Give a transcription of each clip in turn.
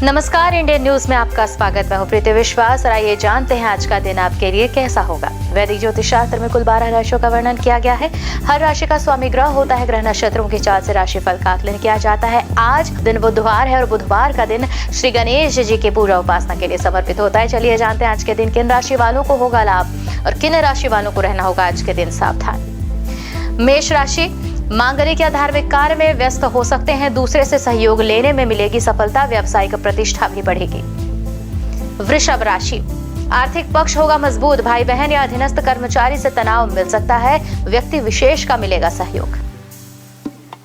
नमस्कार, Indian news में आपका स्वागत। मैं हूं प्रीति विश्वास और आइए जानते हैं आज का दिन आपके लिए कैसा होगा। वैदिक ज्योतिष शास्त्र में कुल 12 राशियों का वर्णन किया गया है। हर राशि का स्वामी ग्रह होता है। ग्रह नक्षत्रों की चाल से राशिफल का आकलन किया जाता है। आज दिन बुधवार है और बुधवार का दिन श्री गणेश जी की पूजा उपासना के लिए समर्पित होता है। चलिए जानते हैं आज के दिन किन राशि वालों को होगा लाभ और किन राशि वालों को रहना होगा आज के दिन सावधान। मेष राशि, मांगलिक या धार्मिक कार्य में व्यस्त हो सकते हैं। दूसरे से सहयोग लेने में मिलेगी सफलता। व्यावसायिक प्रतिष्ठा भी बढ़ेगी। वृषभ राशि, आर्थिक पक्ष होगा मजबूत। भाई बहन या अधीनस्थ कर्मचारी से तनाव मिल सकता है। व्यक्ति विशेष का मिलेगा सहयोग।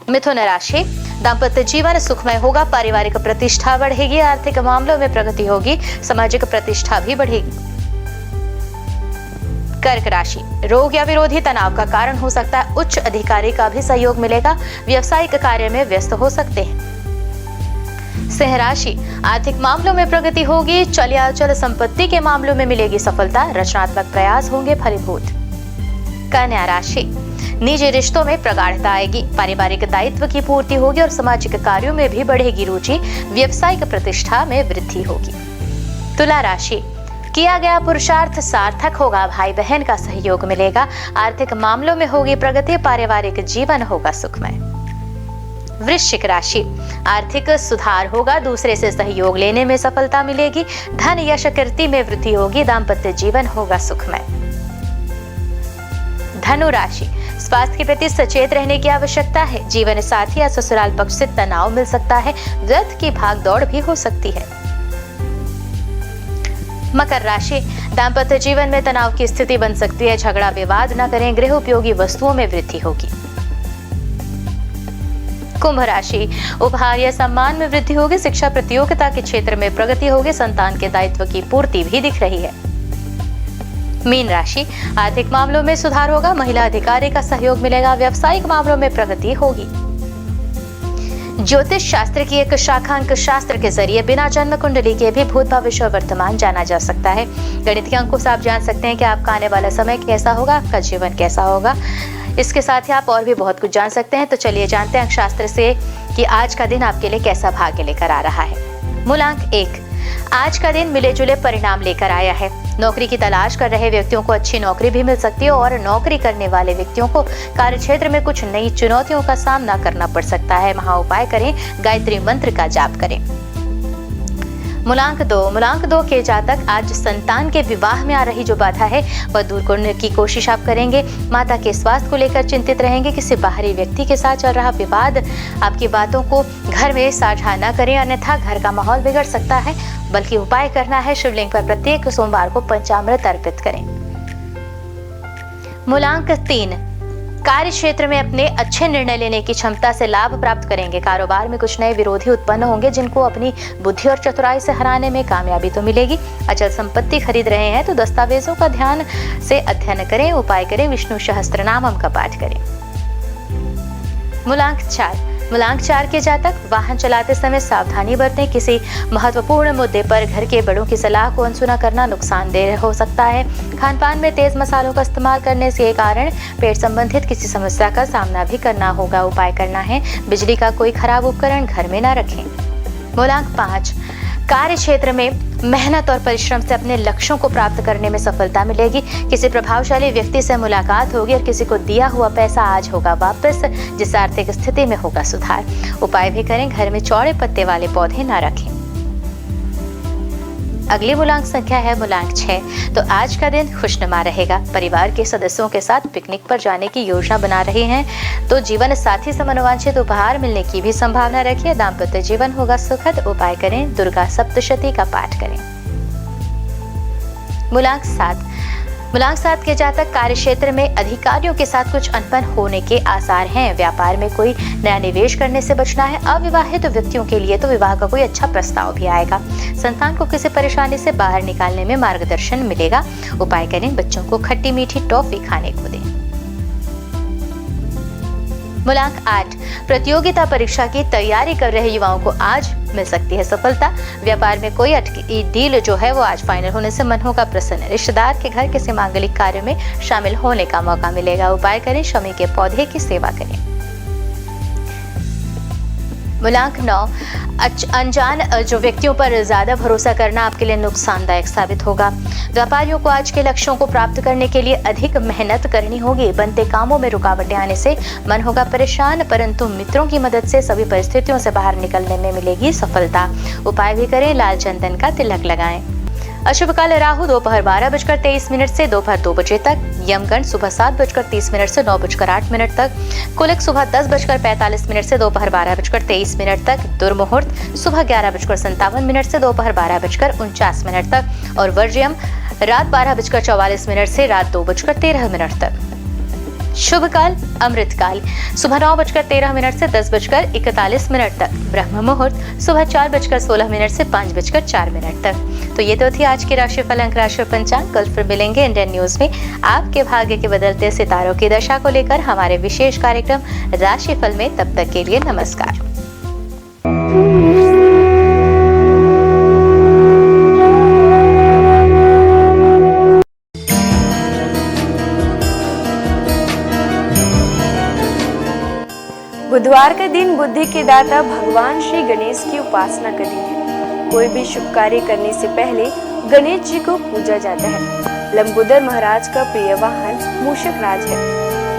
मिथुन राशि, दाम्पत्य जीवन सुखमय होगा। पारिवारिक प्रतिष्ठा बढ़ेगी। आर्थिक मामलों में प्रगति होगी। सामाजिक प्रतिष्ठा भी बढ़ेगी। कर्क राशि, रोग या विरोधी तनाव का कारण हो सकता है। उच्च अधिकारी का भी सहयोग मिलेगा। व्यावसायिक कार्य में व्यस्त हो सकते हैं। सिंह राशि, आर्थिक मामलों में प्रगति होगी। चल या अचल संपत्ति के मामलों में मिलेगी सफलता। रचनात्मक प्रयास होंगे फलीभूत। कन्या राशि, निजी रिश्तों में प्रगाढ़ता आएगी। पारिवारिक दायित्व की पूर्ति होगी और सामाजिक कार्यों में भी बढ़ेगी रुचि। व्यावसायिक प्रतिष्ठा में वृद्धि होगी। तुला राशि, किया गया पुरुषार्थ सार्थक होगा। भाई बहन का सहयोग मिलेगा। आर्थिक मामलों में होगी प्रगति। पारिवारिक जीवन होगा सुखमय। वृश्चिक राशि, आर्थिक सुधार होगा। दूसरे से सहयोग लेने में सफलता मिलेगी। धन यश कीर्ति में वृद्धि होगी। दाम्पत्य जीवन होगा सुखमय। धनु राशि, स्वास्थ्य के प्रति सचेत रहने की आवश्यकता है। जीवन साथी या ससुराल पक्ष से तनाव मिल सकता है। व्यर्थ की भाग दौड़ भी हो सकती है। मकर राशि, दाम्पत्य जीवन में तनाव की स्थिति बन सकती है। झगड़ा विवाद न करें। गृह उपयोगी वस्तुओं में वृद्धि होगी। कुंभ राशि, उपहार या सम्मान में वृद्धि होगी। शिक्षा प्रतियोगिता के क्षेत्र में प्रगति होगी। संतान के दायित्व की पूर्ति भी दिख रही है। मीन राशि, आर्थिक मामलों में सुधार होगा। महिला अधिकारी का सहयोग मिलेगा। व्यावसायिक मामलों में प्रगति होगी। ज्योतिष शास्त्र की एक शाखा अंक शास्त्र के जरिए बिना जन्म कुंडली के भी भूत भविष्य और वर्तमान जाना जा सकता है। गणित के अंकों से आप जान सकते हैं कि आपका आने वाला समय कैसा होगा, आपका जीवन कैसा होगा। इसके साथ ही आप और भी बहुत कुछ जान सकते हैं। तो चलिए जानते हैं अंक शास्त्र से कि आज का दिन आपके लिए कैसा भाग्य लेकर आ रहा है। मूलांक 1, आज का दिन मिले जुले परिणाम लेकर आया है। नौकरी की तलाश कर रहे व्यक्तियों को अच्छी नौकरी भी मिल सकती है और नौकरी करने वाले व्यक्तियों को कार्यक्षेत्र में कुछ नई चुनौतियों का सामना करना पड़ सकता है। महा उपाय करें, गायत्री मंत्र का जाप करें। मूलांक 2 के जातक आज संतान के विवाह में आ रही जो बाधा है वह दूर करने की कोशिश आप करेंगे। माता के स्वास्थ्य को लेकर चिंतित रहेंगे। किसी बाहरी व्यक्ति के साथ चल रहा विवाद आपकी बातों को घर में साझा न करें, अन्यथा घर का माहौल बिगड़ सकता है। बल्कि उपाय करना है, शिवलिंग पर प्रत्येक सोमवार को पंचामृत अर्पित करें। मूलांक 3, कार्य क्षेत्र में अपने अच्छे निर्णय लेने की क्षमता से लाभ प्राप्त करेंगे। कारोबार में कुछ नए विरोधी उत्पन्न होंगे जिनको अपनी बुद्धि और चतुराई से हराने में कामयाबी तो मिलेगी। अचल संपत्ति खरीद रहे हैं तो दस्तावेजों का ध्यान से अध्ययन करें। उपाय करें, विष्णु सहस्त्रनामम का पाठ करें। मूलांक 4 के जातक वाहन चलाते समय सावधानी बरतें। किसी महत्वपूर्ण मुद्दे पर घर के बड़ों की सलाह को अनसुना करना नुकसानदेह हो सकता है। खान पान में तेज मसालों का इस्तेमाल करने से कारण पेट संबंधित किसी समस्या का सामना भी करना होगा। उपाय करना है, बिजली का कोई खराब उपकरण घर में न रखें। मूलांक 5, कार्य क्षेत्र में मेहनत और परिश्रम से अपने लक्ष्यों को प्राप्त करने में सफलता मिलेगी। किसी प्रभावशाली व्यक्ति से मुलाकात होगी और किसी को दिया हुआ पैसा आज होगा वापस, जिससे आर्थिक स्थिति में होगा सुधार। उपाय भी करें, घर में चौड़े पत्ते वाले पौधे न रखें। अगली मूलांक संख्या है मूलांक 6। तो आज का दिन खुशनुमा रहेगा। परिवार के सदस्यों के साथ पिकनिक पर जाने की योजना बना रहे हैं तो जीवन साथी से मनोवांछित उपहार मिलने की भी संभावना रखिए। दाम्पत्य जीवन होगा सुखद। उपाय करें, दुर्गा सप्तशती का पाठ करें। मूलांक 7 के जातक कार्य क्षेत्र में अधिकारियों के साथ कुछ अनबन होने के आसार हैं। व्यापार में कोई नया निवेश करने से बचना है। अविवाहित व्यक्तियों के लिए तो विवाह का कोई अच्छा प्रस्ताव भी आएगा। संतान को किसी परेशानी से बाहर निकालने में मार्गदर्शन मिलेगा। उपाय करें, बच्चों को खट्टी मीठी टॉफी खाने को दें। मूलांक 8, प्रतियोगिता परीक्षा की तैयारी कर रहे युवाओं को आज मिल सकती है सफलता। व्यापार में कोई अटकी डील जो है वो आज फाइनल होने से मन होगा प्रसन्न। रिश्तेदार के घर किसी मांगलिक कार्य में शामिल होने का मौका मिलेगा। उपाय करें, शमी के पौधे की सेवा करें। मूलांक 9, अनजान जो व्यक्तियों पर ज्यादा भरोसा करना आपके लिए नुकसानदायक साबित होगा। व्यापारियों को आज के लक्ष्यों को प्राप्त करने के लिए अधिक मेहनत करनी होगी। बनते कामों में रुकावटें आने से मन होगा परेशान, परंतु मित्रों की मदद से सभी परिस्थितियों से बाहर निकलने में मिलेगी सफलता। उपाय भी करें, लाल चंदन का तिलक लगाएं। अशुभ काल राहु दोपहर 12:23 से दोपहर 2 बजे तक, यमगंड सुबह 7:30 से 9:08 तक, कुलिक सुबह 10:45 से दोपहर 12:23 तक, दुर्मुहूर्त सुबह 11:57 से दोपहर 12:49 तक और वर्ज्यम रात 12:44 से रात 2:13 तक। शुभ काल अमृत काल सुबह 9:13 से 10:41 तक, ब्रह्म मुहूर्त सुबह 4:16 से 5:04 तक। तो ये तो थी आज की राशिफल अंक राशि पंचांग। कल फिर मिलेंगे इंडियन न्यूज में आपके भाग्य के बदलते सितारों की दशा को लेकर हमारे विशेष कार्यक्रम राशिफल में। तब तक के लिए नमस्कार। बुधवार का दिन बुद्धि के दाता भगवान श्री गणेश की उपासना का दिन है। कोई भी शुभ कार्य करने से पहले गणेश जी को पूजा जाता है। लंबोदर महाराज का प्रिय वाहन मूषक राज है।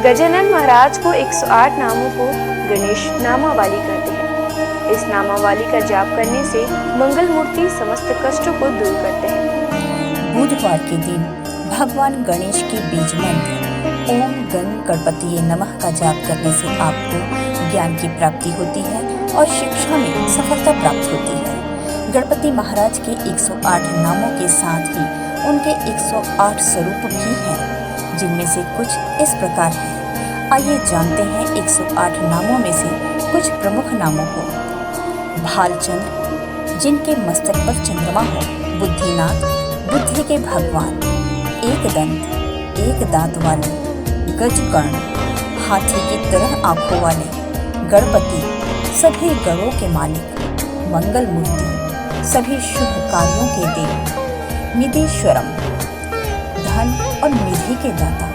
गजानन महाराज को 108 नामों को गणेश नामावली कहते हैं। इस नामावली का जाप करने से मंगल मूर्ति समस्त कष्टों को दूर करते हैं। बुधवार के दिन भगवान गणेश के बीज मंत्र ओम गण गणपति नमः का जाप करने से आपको ज्ञान की प्राप्ति होती है और शिक्षा में सफलता प्राप्त होती है। गणपति महाराज के 108 नामों के साथ ही उनके 108 स्वरूप भी हैं, जिनमें से कुछ इस प्रकार हैं। आइए जानते हैं 108 नामों में से कुछ प्रमुख नामों को। भालचंद्र, जिनके मस्तक पर चंद्रमा हो। बुद्धिनाथ, बुद्धि के भगवान। एक दंत, एक दांत वाले। गजकर्ण, हाथी की तरह आंखों वाले। गणपति, सभी गणों के मालिक। मंगल मूर्ति, सभी शुभ कार्यों के देव। निधीश्वरम, धन और निधि के दाता।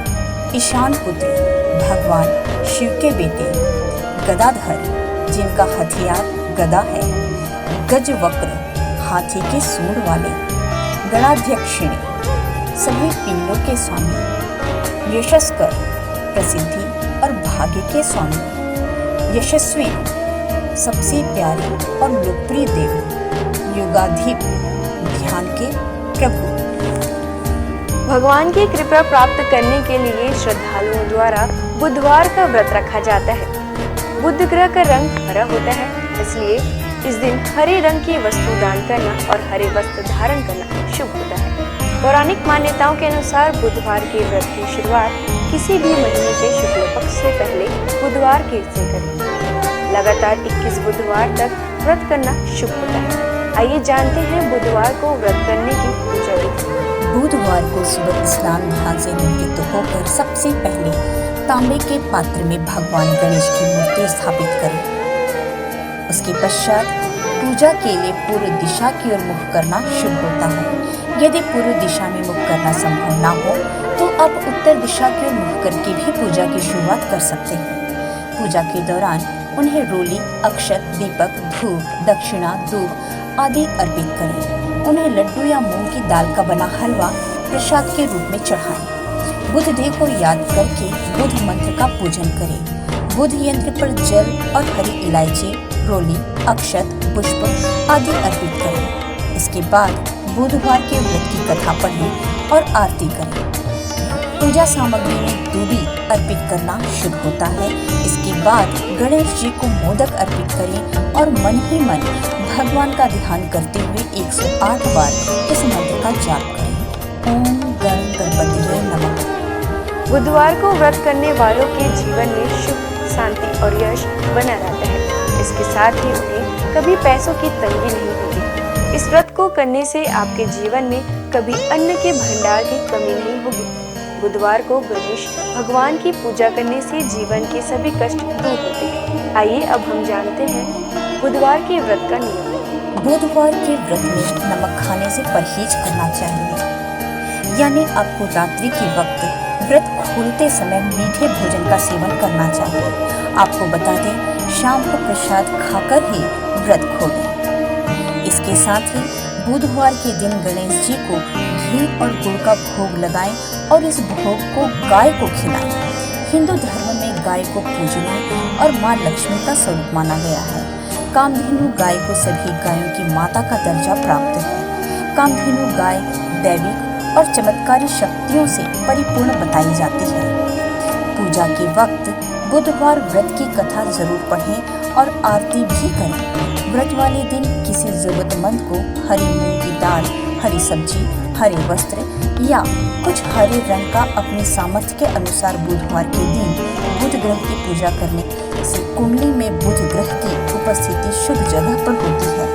ईशान पुत्र, भगवान शिव के बेटे। गदाधर, जिनका हथियार गदा है। गजवक्र, हाथी के सूंड वाले। गणाध्यक्षिणी, सभी पिंडों के स्वामी। यशस्कर, प्रसिद्धि और भाग्य के स्वामी। यशस्वी, सबसे प्यारे और लोकप्रिय देव। युगाधिप, ध्यान के प्रभु। भगवान की कृपा प्राप्त करने के लिए श्रद्धालुओं द्वारा बुधवार का व्रत रखा जाता है। बुध ग्रह का रंग हरा होता है, इसलिए इस दिन हरे रंग की वस्तु दान करना और हरे वस्त्र धारण करना शुभ होता है। पौराणिक मान्यताओं के अनुसार बुधवार के व्रत की शुरुआत किसी भी महीने के शुक्ल पक्ष से पहले बुधवार के से करें। लगातार 21 बुधवार तक व्रत करना शुभ होता है। आइए जानते हैं बुधवार को व्रत करने की पूजा विधि। बुधवार को सुबह स्नान ध्यान से निवृत्त होकर सबसे पहले तांबे के पात्र में भगवान गणेश की मूर्ति स्थापित करें। उसके पश्चात पूजा के लिए पूर्व दिशा की ओर मुख करना शुभ होता है। यदि पूर्व दिशा में मुख करना संभव ना हो तो आप उत्तर दिशा की ओर मुख करके भी पूजा की शुरुआत कर सकते हैं। पूजा के दौरान उन्हें रोली, अक्षत, दीपक, धूप, दक्षिणा, दूध आदि अर्पित करें। उन्हें लड्डू या मूंग की दाल का बना हलवा प्रसाद के रूप में चढ़ाएं। बुध देव को याद करके बुध मंत्र का पूजन करें। बुध यंत्र पर जल और हरी इलायची, रोली, अक्षत, पुष्प आदि अर्पित करें। इसके बाद बुधवार के व्रत की कथा पढ़ें और आरती करें। पूजा सामग्री में दूबी अर्पित करना शुभ होता है। इसके बाद गणेश जी को मोदक अर्पित करें और मन ही मन भगवान का ध्यान करते हुए 108 बार इस मंत्र का जाप करें। ओम गण गणपतिये नमः। बुधवार को व्रत करने वालों के जीवन में सुख, शांति और यश बना रहता है। इसके साथ ही उन्हें कभी पैसों की तंगी नहीं होगी। इस व्रत को करने से आपके जीवन में कभी अन्न के भंडार की कमी नहीं होगी। बुधवार को गणेश भगवान की पूजा करने से जीवन के सभी कष्ट दूर होते हैं। आइए अब हम जानते हैं बुधवार के व्रत का नियम। बुधवार के व्रत में नमक खाने से परहेज करना चाहिए, यानी आपको रात्रि के वक्त व्रत खोलते समय मीठे भोजन का सेवन करना चाहिए। आपको बता दें, शाम को प्रसाद खाकर ही व्रत खोलें। इसके साथ ही बुधवार के दिन गणेश जी को घी और गुड़ का भोग लगाएं और इस भोग को गाय को खिलाएं। हिंदू धर्म में गाय को पूजनीय और मां लक्ष्मी का स्वरूप माना गया है। कामधेनु गाय को सभी गायों की माता का दर्जा प्राप्त है। कामधेनु गाय दैविक और चमत्कारी शक्तियों से परिपूर्ण बताई जाती है। पूजा के वक्त बुधवार व्रत की कथा जरूर पढ़ें और आरती भी करें। व्रत वाले दिन किसी जरूरतमंद को हरी मूंग की दाल, हरी सब्जी, हरे वस्त्र या कुछ हरे रंग का अपनी सामर्थ्य के अनुसार बुधवार के दिन बुध ग्रह की पूजा करने से कुंडली में बुध ग्रह की उपस्थिति शुभ जगह पर होती है।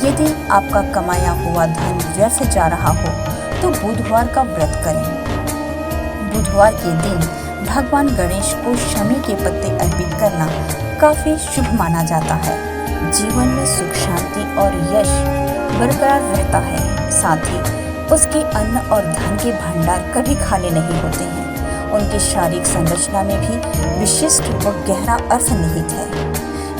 यदि आपका कमाया हुआ धन व्यर्थ जा रहा हो तो बुधवार का व्रत करें। बुधवार के दिन भगवान गणेश को शमी के पत्ते अर्पित करना काफी शुभ माना जाता है। जीवन में सुख, शांति और यश बरकरार रहता है। साथ ही उसके अन्न और धन के भंडार कभी खाली नहीं होते हैं। उनकी शारीरिक संरचना में भी विशिष्ट व गहरा अर्थ निहित है।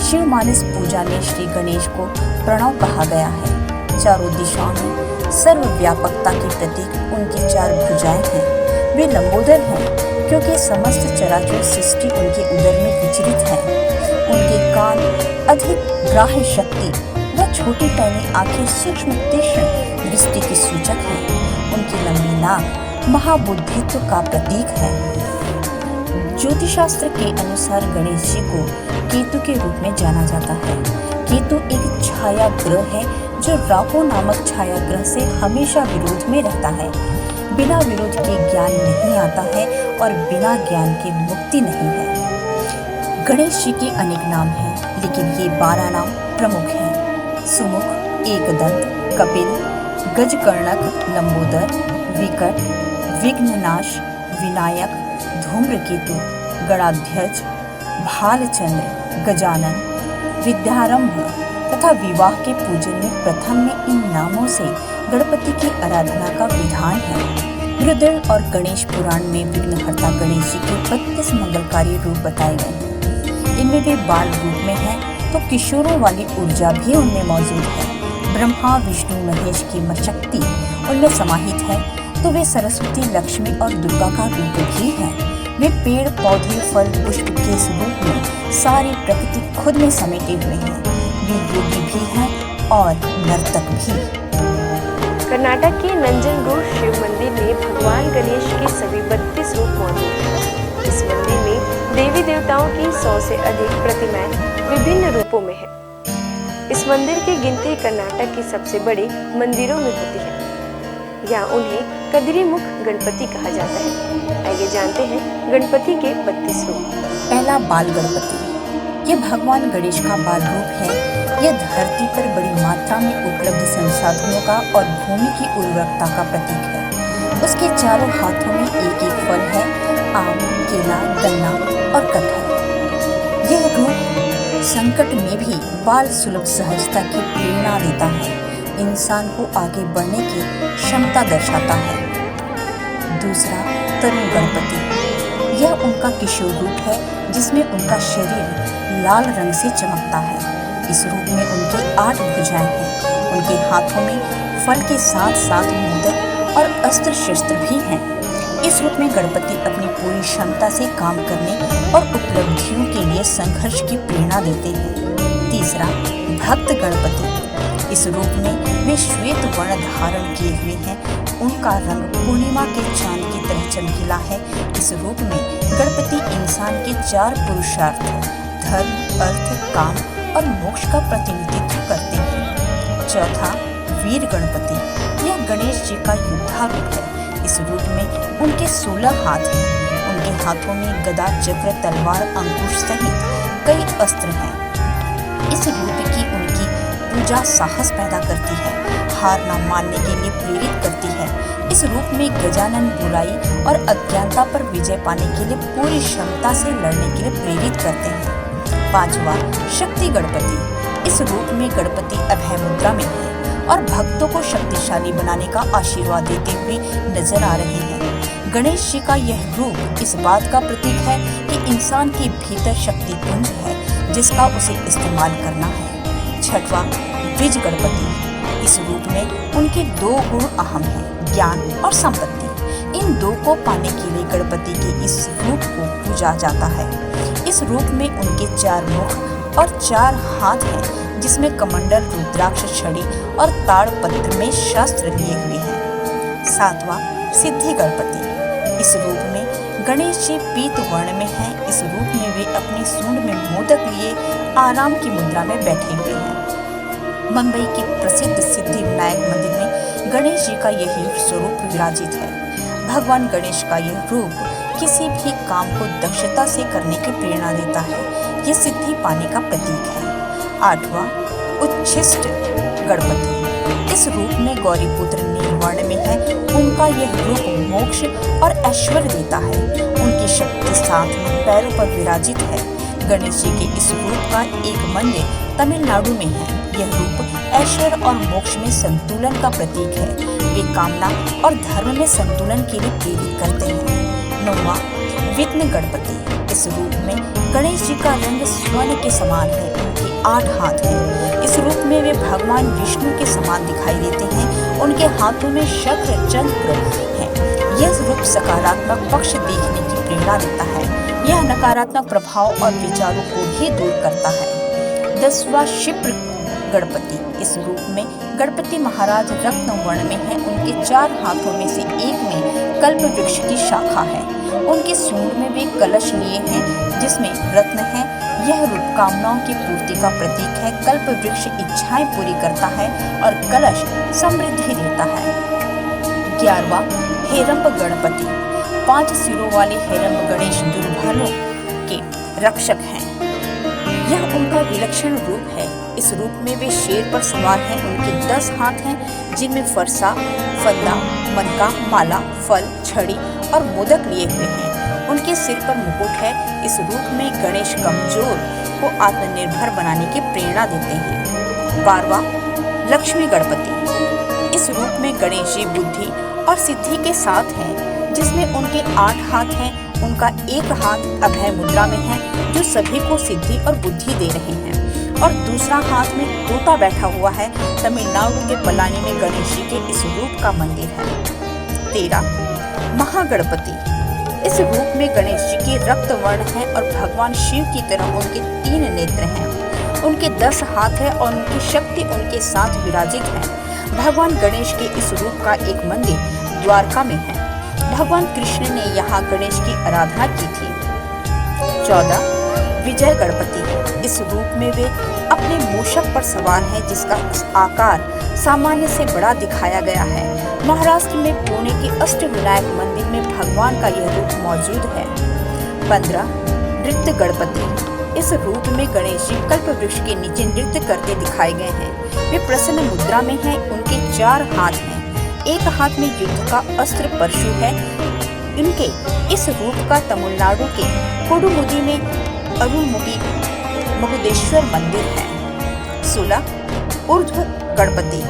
शिव मानस पूजा में श्री गणेश को प्रणव कहा गया है। चारों दिशाओं में सर्वव्यापकता के प्रतीक उनकी 4 भुजाएं हैं। वे लंबोदर हैं क्योंकि समस्त चराचर सृष्टि उनके उदर में विचरित है। उनके कान अधिक ग्राह्य शक्ति व छोटी पैनी आंखें सूक्ष्म तीक्ष्ण दृष्टि की सूचक है। उनकी लंबी नाक महाबुद्धित्व का प्रतीक है। ज्योतिषशास्त्र के अनुसार गणेश जी को केतु के रूप में जाना जाता है। केतु एक छाया ग्रह है जो राहु नामक छाया ग्रह से हमेशा विरोध में रहता है। बिना विरोध के ज्ञान नहीं आता है और बिना ज्ञान के मुक्ति नहीं है। गणेश जी के अनेक नाम हैं, लेकिन ये 12 नाम प्रमुख हैं। सुमुख, एकदंत, कपिल, गजकर्णक, लंबोदर, विकट, विघ्ननाश, विनायक, धूम्रकेतु, गणाध्यक्ष, भालचंद्र, गजानन, विद्यारंभ तथा विवाह के पूजन में प्रथम में इन नामों से गणपति की आराधना का विधान है। रुद्र और गणेश पुराण में विघ्नहर्ता गणेश जी के 32 मंगलकारी रूप बताए गए हैं। इनमें वे बाल रूप में हैं तो किशोरों वाली ऊर्जा भी उनमें मौजूद है। ब्रह्मा, विष्णु, महेश की शक्ति उनमें समाहित है तो वे सरस्वती, लक्ष्मी और दुर्गा का रूप भी हैं। वे पेड़, पौधे, फल, पुष्प के स्वरूप में सारी प्रकृति खुद में समेटे हुए हैं। वे योगी भी हैं और नर्तक भी। कर्नाटक के नंजनगूड शिव मंदिर में भगवान गणेश के सभी 32 रूप मौजूद हैं। इस मंदिर में देवी देवताओं की 100 से अधिक प्रतिमाएं विभिन्न रूपों में है। इस मंदिर की गिनती कर्नाटक की सबसे बड़े मंदिरों में होती है। यहाँ उन्हें कदिरीमुख गणपति कहा जाता है। आइए जानते हैं गणपति के 32 रूप। पहला, बाल गणपति। यह भगवान गणेश का बाल रूप है। यह धरती पर बड़ी मात्रा में उपलब्ध संसाधनों का और भूमि की उर्वरकता का प्रतीक है। उसके चारों हाथों में एक एक फल है, आम, केला, गन्ना और कटहल। यह रूप संकट में भी बाल सुलभ सहजता की प्रेरणा देता है। इंसान को आगे बढ़ने की क्षमता दर्शाता है। दूसरा, तरुण गणपति। यह उनका किशोर रूप है जिसमें उनका शरीर लाल रंग से चमकता है। इस रूप में उनकी 8 भुजाएं हैं। उनके हाथों में फल के साथ साथ मोदक और अस्त्र शस्त्र भी हैं। इस रूप में गणपति अपनी पूरी क्षमता से काम करने और उपलब्धियों के लिए संघर्ष की प्रेरणा देते हैं। तीसरा, भक्त गणपति। इस रूप में वे श्वेत वर्ण धारण किए हुए हैं। उनका रंग पूर्णिमा के चांद की तरह चमकीला है। इस रूप में गणपति इंसान के 4 पुरुषार्थ धर्म, अर्थ, काम और मोक्ष का प्रतिनिधित्व करते हैं। चौथा, वीर गणपति। यह गणेश जी का योद्धा रूप है। इस रूप में उनके 16 हाथ हैं। उनके हाथों में गदा, चक्र, तलवार, अंकुश सहित कई अस्त्र हैं। इस रूप की उनकी पूजा साहस पैदा करती है, हार न मानने के लिए प्रेरित करती है। इस रूप में गजानन बुराई और अज्ञानता पर विजय पाने के लिए पूरी क्षमता से लड़ने के लिए प्रेरित करते हैं। पांचवा, शक्ति गणपति। इस रूप में गणपति अभय मुद्रा में है और भक्तों को शक्तिशाली बनाने का आशीर्वाद देते हुए नजर आ रहे हैं। गणेश जी का यह रूप इस बात का प्रतीक है कि इंसान के भीतर शक्ति पुंज है जिसका उसे इस्तेमाल करना है। छठवां, द्विज गणपति। इस रूप में उनके 2 गुण अहम हैं, ज्ञान और संपत्ति। इन 2 को पाने के लिए गणपति के इस रूप को पूजा जाता है। इस रूप में उनके 4 मुख और 4 हाथ हैं, जिसमें कमंडल, रुद्राक्ष, छड़ी और ताड़पत्र में शस्त्र लिए हुए हैं। 7वां, सिद्धि गणपति। इस रूप में गणेश जी पीत वर्ण में हैं। इस रूप में वे अपनी सूंड में मोदक लिए आराम की मुद्रा में बैठे हुए हैं। मुंबई के प्रसिद्ध सिद्धि विनायक मंदिर में गणेश जी का यही स्वरूप विराजित है। भगवान गणेश का यह रूप किसी भी काम को दक्षता से करने की प्रेरणा देता है। यह सिद्धि पाने का प्रतीक है। 8वां, उच्छिष्ट गणपति। इस रूप में गौरीपुत्र नीलवर्ण में है। उनका यह रूप मोक्ष और ऐश्वर्य देता है। उनकी शक्ति 7 पैरों पर विराजित है। गणेश जी के इस रूप का एक मंदिर तमिलनाडु में है। यह रूप ऐश्वर्य और मोक्ष में संतुलन का प्रतीक है। वे कामना और धर्म में संतुलन के लिए प्रेरित करते हैं। 9वां, विघ्न गणपति। इस रूप में गणेश जी का रंग स्वर्ण के समान है। उनके 8 हाथ हैं। इस रूप में वे भगवान विष्णु के समान दिखाई देते हैं। उनके हाथों में शक्र चक्र है। यह रूप सकारात्मक पक्ष देखने की प्रेरणा देता है। यह नकारात्मक प्रभाव और विचारों को भी दूर करता है। 10वां, क्षिप्र गणपति। इस रूप में गणपति महाराज रत्न वर्ण में हैं। उनके 4 हाथों में से एक में कल्प वृक्ष की शाखा है। उनके सूंड में वे कलश लिए हैं, जिसमें रत्न है। यह रूप कामनाओं की पूर्ति का प्रतीक है। कल्प वृक्ष इच्छाएं पूरी करता है और कलश समृद्धि देता है। 11वां, हेरंब गणपति। 5 सिरों वाले हेरंब गणेश दुर्बलों के रक्षक हैं। यह उनका विलक्षण रूप है। इस रूप में वे शेर पर सवार हैं। उनके 10 हाथ हैं, जिनमें फरसा, फंदा, मनका, माला, फल, छड़ी और मोदक लिए हुए हैं। उनके सिर पर मुकुट है। इस रूप में गणेश कमजोर को आत्मनिर्भर बनाने की प्रेरणा देते हैं। 12वां, लक्ष्मी गणपति। इस रूप में गणेश जी बुद्धि और सिद्धि के साथ हैं, जिसमें उनके 8 हाथ हैं। उनका एक हाथ अभय मुद्रा में है, जो सभी को सिद्धि और बुद्धि दे रहे हैं, और दूसरा हाथ में तोता बैठा हुआ है। तमिलनाडु के पलानी में गणेश जी के इस रूप का मंदिर है। 13, महागणपति। इस रूप में गणेश जी के रक्त वर्ण है और भगवान शिव की तरह उनके 3 नेत्र हैं। उनके 10 हाथ है और उनकी शक्ति उनके साथ विराजित है। भगवान गणेश के इस रूप का एक मंदिर द्वारका में है। भगवान कृष्ण ने यहाँ गणेश की आराधना की थी। 14, विजय गणपति। इस रूप में वे अपने मूषक पर सवार हैं, जिसका आकार सामान्य से बड़ा दिखाया गया है। महाराष्ट्र में पुणे के अष्टविनायक मंदिर में भगवान का यह रूप मौजूद है। 15, नृत्य गणपति। इस रूप में गणेश जी कल्प वृक्ष के नीचे नृत्य करते दिखाए गए हैं। वे प्रसन्न मुद्रा में हैं। उनके 4 हाथ हैं। एक हाथ में युद्ध का अस्त्र परशु है। इनके इस रूप का तमिलनाडु के कोडुमुदी में अरुणमुगी महुदेश्वर मंदिर है। 16, ऊर्ध्व गणपति।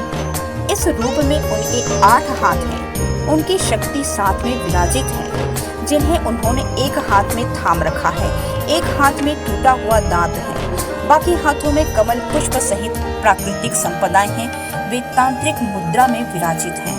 इस रूप में उनके 8 हाथ हैं। उनकी शक्ति 7 में विराजित है, जिन्हें उन्होंने एक हाथ में थाम रखा है। एक हाथ में टूटा हुआ दांत है। बाकी हाथों में कमल पुष्प सहित प्राकृतिक संपदाएं हैं। वे तांत्रिक मुद्रा में विराजित हैं।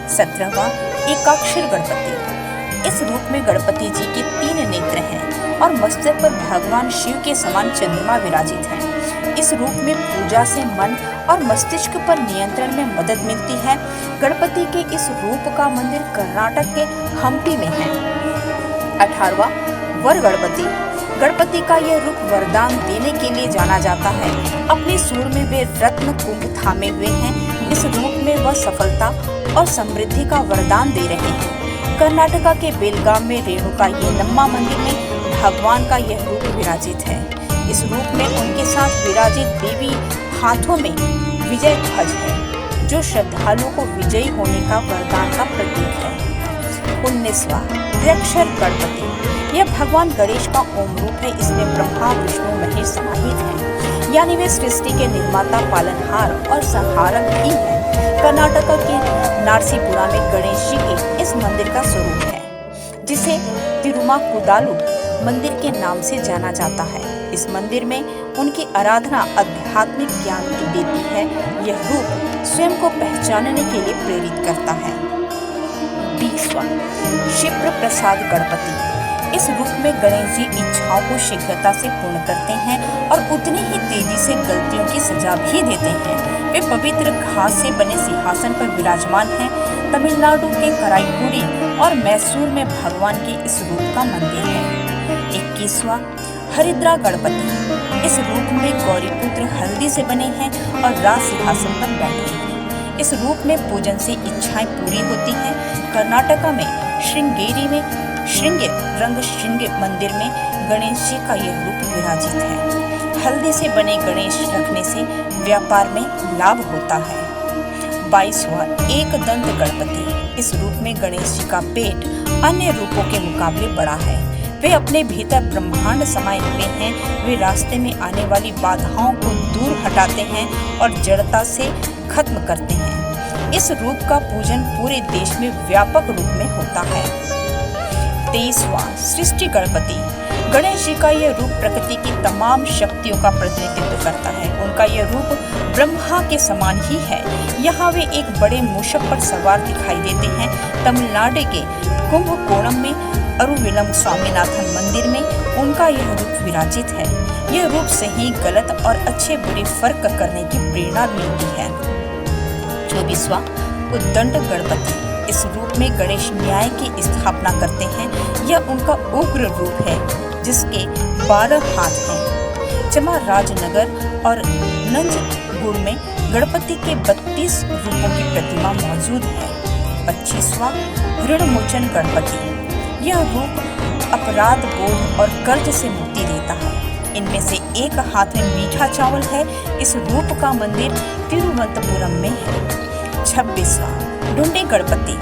17वां, एकाक्षर गणपति। इस रूप में गणपति जी के 3 नेत्र हैं और मस्तक पर भगवान शिव के समान चंद्रमा विराजित है। इस रूप में पूजा से मन और मस्तिष्क पर नियंत्रण में मदद मिलती है। गणपति के इस रूप का मंदिर कर्नाटक के हम्पी में है। 18वां, वर गणपति। गणपति का यह रूप वरदान देने के लिए जाना जाता है। अपने सूंड में वे रत्न कुंभ थामे हुए हैं। इस रूप में वह सफलता और समृद्धि का वरदान दे रहे हैं। कर्नाटका के बेलगाम में रेणुका यल्लम्मा मंदिर में भगवान का यह रूप विराजित है। इस रूप में उनके साथ विराजित देवी हाथों में विजय ध्वज है, जो श्रद्धालुओं को विजयी होने का वरदान का प्रतीक है। 19वां, त्र्यक्षर गणपति। यह भगवान गणेश का ओम रूप है। इसमें ब्रह्मा, विष्णु, महेश समाहित हैं, यानी वे सृष्टि के निर्माता, पालनहार और संहारक भी हैं। कर्नाटक के नारसीपुरा में गणेश जी के इस मंदिर का स्वरूप है, जिसे तिरुमाकुदालु मंदिर के नाम से जाना जाता है। इस मंदिर में उनकी आराधना आध्यात्मिक ज्ञान की देती है। यह रूप स्वयं को पहचानने के लिए प्रेरित करता है। 20वां क्षिप्र प्रसाद गणपति। इस रूप में गणेश जी इच्छाओं को शीघ्रता से पूर्ण करते हैं और उतनी ही तेजी से गलतियों की सजा भी देते हैं। वे पवित्र घास से बने सिंहासन पर विराजमान हैं। तमिलनाडु के कराईकुडी और मैसूर में भगवान के इस रूप का मंदिर है। 21वां हरिद्रा गणपति। इस रूप में गौरीपुत्र हल्दी से बने हैं और राज सिंहासन पर बैठे हैं। इस रूप में पूजन से इच्छाएं पूरी होती हैं। कर्नाटका में श्रृंगेरी में श्रृंगे रंगश्रृंगे मंदिर में गणेश जी का यह रूप विराजित है। हल्दी से बने गणेश रखने से व्यापार में लाभ होता है। 22वां एक दंत गणपति। इस रूप में गणेश जी का पेट अन्य रूपों के मुकाबले बड़ा है। वे अपने भीतर ब्रह्मांड समाये हुए हैं। वे रास्ते में आने वाली बाधाओं को दूर हटाते हैं और जड़ता से खत्म करते हैं। इस रूप का पूजन पूरे देश में व्यापक रूप में होता है। 23वां सृष्टि गणपति। गणेश जी का यह रूप प्रकृति की तमाम शक्तियों का प्रतिनिधित्व करता है। उनका यह रूप ब्रह्मा के समान ही है। यहाँ वे एक बड़े मूषक पर सवार दिखाई देते हैं। तमिलनाडु के कुंभकोणम में अरुविलम स्वामीनाथन मंदिर में उनका यह रूप विराजित है। यह रूप सही गलत और अच्छे बुरे फर्क करने की प्रेरणा मिलती है। 24वां उद्दंड गणपति। इस रूप में गणेश न्याय की स्थापना करते हैं। यह उनका उग्र रूप है जिसके 12 हाथ हैं। चामराजनगर और नंजगुड़ में गणपति के 32 रूपों की प्रतिमा मौजूद है। 25वां ऋणमोचन गणपति। यह रूप अपराध बोध और कर्ज से मुक्ति देता है। इनमें से एक हाथ में मीठा चावल है। इस रूप का मंदिर तिरुवनंतपुरम में है। 26वां ढूंढे गणपति।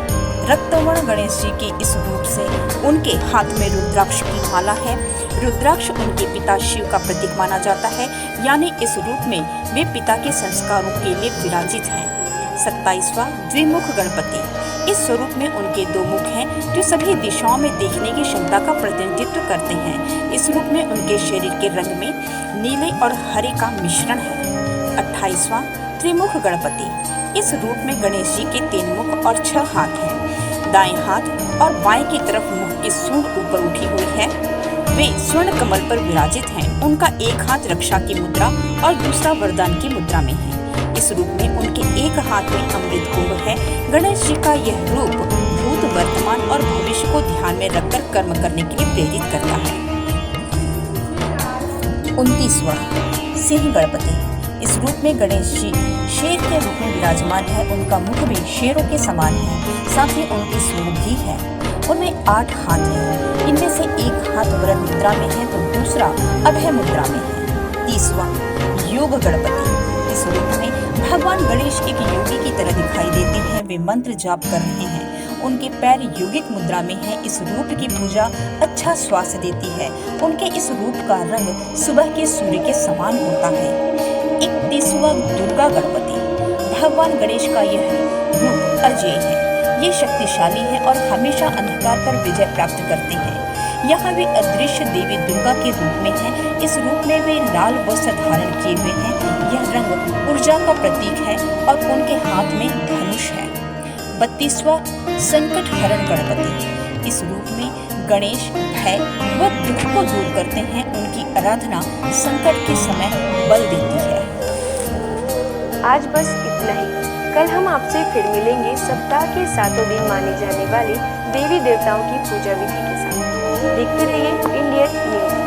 रक्तवर्ण गणेश जी के इस रूप से उनके हाथ में रुद्राक्ष की माला है। रुद्राक्ष उनके पिता शिव का प्रतीक माना जाता है, यानी इस रूप में वे पिता के संस्कारों के लिए विराजित हैं। 27वां द्विमुख गणपति। इस स्वरूप में उनके 2 मुख हैं जो सभी दिशाओं में देखने की क्षमता का प्रतिनिधित्व करते हैं। इस रूप में उनके शरीर के रंग में नीले और हरे का मिश्रण है। 28वां त्रिमुख गणपति। इस रूप में गणेश जी के 3 मुख और 6 हाथ हैं। दाएं हाथ और बाएं की तरफ मुख की सूंड ऊपर उठी हुई है। वे स्वर्ण कमल पर विराजित हैं। उनका एक हाथ रक्षा की मुद्रा और दूसरा वरदान की मुद्रा में है। इस रूप में उनके एक हाथ में अमृत कुंभ है। गणेश जी का यह रूप भूत वर्तमान और भविष्य को ध्यान में रखकर कर्म करने के लिए प्रेरित करता है। 29वां सिंह गणपति। इस रूप में गणेश जी शेर के रूप में विराजमान है। उनका मुख भी शेरों के समान है, साथ ही उनकी सूंड भी है। उनमें 8 हाथ हैं। इनमें से एक हाथ वरद मुद्रा में है तो दूसरा अभय मुद्रा में है। 30वां योग गणपति। इस रूप में भगवान गणेश एक योगी की तरह दिखाई देते हैं। वे मंत्र जाप कर रहे हैं। उनके पैर योगिक मुद्रा में हैं। इस रूप की पूजा अच्छा स्वास्थ्य देती है। उनके इस रूप का रंग सुबह के सूर्य के समान होता है। 31वां दुर्गा गणपति। भगवान गणेश का यह रूप अजेय है। ये शक्तिशाली है और हमेशा अंधकार पर विजय प्राप्त करते हैं। यहाँ वे अदृश्य देवी दुर्गा के रूप में हैं। इस रूप में वे लाल वस्त्र धारण किए हुए हैं। यह रंग ऊर्जा का प्रतीक है और उनके हाथ में धनुष है। 32वां संकट हरण गणपति। इस रूप में गणेश भय व दुख को दूर करते हैं। उनकी आराधना संकट के समय बल देती है। आज बस इतना ही। कल हम आपसे फिर मिलेंगे सप्ताह के 7 दिन माने जाने वाले देवी देवताओं की पूजा विधि के साथ। देखते रहिए इंडियन न्यूज।